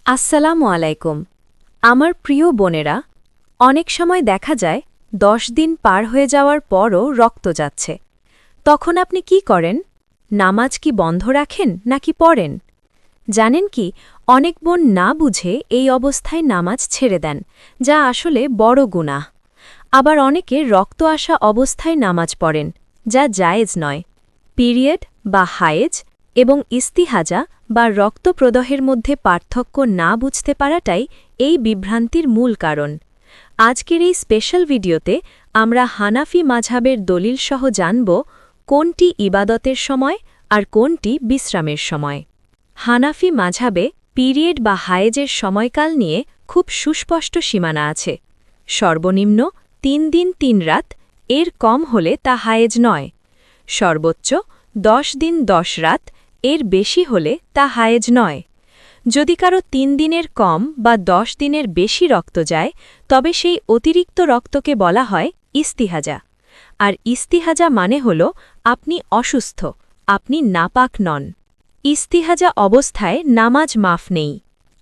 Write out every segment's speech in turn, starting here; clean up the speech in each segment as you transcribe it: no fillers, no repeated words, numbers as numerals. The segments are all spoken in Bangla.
আসসালামু আলাইকুম। আমার প্রিয় বোনেরা, অনেক সময় দেখা যায় 10 দিন পার হয়ে যাওয়ার পরও রক্ত যাচ্ছে। তখন আপনি কি করেন? নামাজ কি বন্ধ রাখেন নাকি পড়েন? জানেন কি, অনেক বোন না বুঝে এই অবস্থায় নামাজ ছেড়ে দেন, যা আসলে বড় গুনাহ। আবার অনেকে রক্ত আসা অবস্থায় নামাজ পড়েন, যা জায়েজ নয়। পিরিয়ড বা হায়েজ এবং ইস্তিহাজা বা রক্তপ্রদহের মধ্যে পার্থক্য না বুঝতে পারাটাই এই বিভ্রান্তির মূল কারণ। আজকের এই স্পেশাল ভিডিওতে আমরা হানাফি মাঝহাবের দলিলসহ জানব কোনটি ইবাদতের সময় আর কোনটি বিশ্রামের সময়। হানাফি মাঝহাবে পিরিয়ড বা হায়েজের সময়কাল নিয়ে খুব সুস্পষ্ট সীমানা আছে। সর্বনিম্ন 3 দিন 3 রাত, এর কম হলে তা হায়েজ নয়। সর্বোচ্চ 10 দিন 10 রাত, এর বেশি হলে তা হায়েজ নয়। যদি কারো 3 দিনের কম বা 10 দিনের বেশি রক্ত যায়, তবে সেই অতিরিক্ত রক্তকে বলা হয় ইস্তিহাজা। আর ইস্তিহাজা মানে হল আপনি অসুস্থ, আপনি নাপাক নন। ইস্তিহাজা অবস্থায় নামাজ মাফ নেই।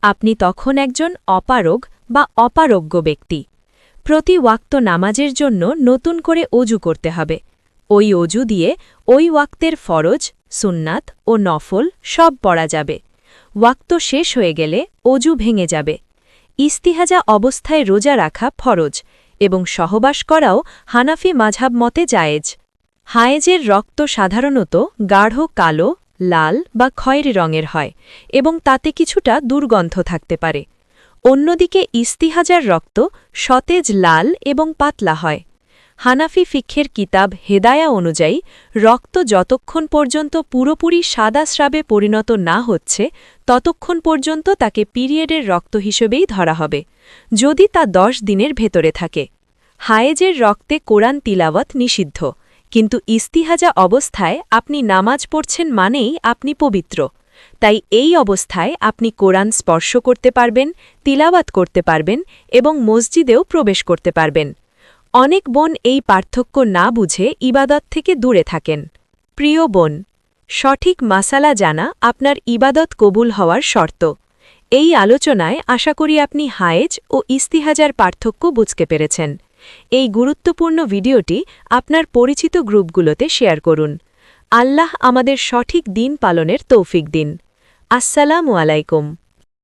আপনি তখন একজন অপারগ বা অপারোগ্য ব্যক্তি। প্রতি ওয়াক্ত নামাজের জন্য নতুন করে অজু করতে হবে। ওই অজু দিয়ে ওই ওয়াক্তের ফরজ, সুন্নাত ও নফল সব পড়া যাবে। ওয়াক্ত শেষ হয়ে গেলে অজু ভেঙে যাবে। ইস্তিহাজা অবস্থায় রোজা রাখা ফরজ এবং সহবাস করাও হানাফি মাঝহাব মতে জায়েজ। হায়েজের রক্ত সাধারণত গাঢ় কালো, লাল বা খয়েরি রঙের হয় এবং তাতে কিছুটা দুর্গন্ধ থাকতে পারে। অন্যদিকে ইস্তিহাজার রক্ত সতেজ লাল এবং পাতলা হয়। হানাফি ফিকহের কিতাব হেদায়া অনুযায়ী রক্ত যতক্ষণ পর্যন্ত পুরোপুরি সাদা স্রাবে পরিণত না হচ্ছে, ততক্ষণ পর্যন্ত তাকে পিরিয়ডের রক্ত হিসেবেই ধরা হবে, যদি তা 10 দিনের ভেতরে থাকে। হায়েজের রক্তে কোরআন তিলাওয়াত নিষিদ্ধ, কিন্তু ইস্তিহাজা অবস্থায় আপনি নামাজ পড়ছেন মানেই আপনি পবিত্র। তাই এই অবস্থায় আপনি কোরআন স্পর্শ করতে পারবেন, তিলাওয়াত করতে পারবেন এবং মসজিদেও প্রবেশ করতে পারবেন। অনেক বোন এই পার্থক্য না বুঝে ইবাদত থেকে দূরে থাকেন। প্রিয় বোন, সঠিক মাসালা জানা আপনার ইবাদত কবুল হওয়ার শর্ত। এই আলোচনায় আশা করি আপনি হায়েজ ও ইস্তিহাজার পার্থক্য বুঝতে পেরেছেন। এই গুরুত্বপূর্ণ ভিডিওটি আপনার পরিচিত গ্রুপগুলোতে শেয়ার করুন। আল্লাহ আমাদের সঠিক দিন পালনের তৌফিক দিন। আসসালামু আলাইকুম।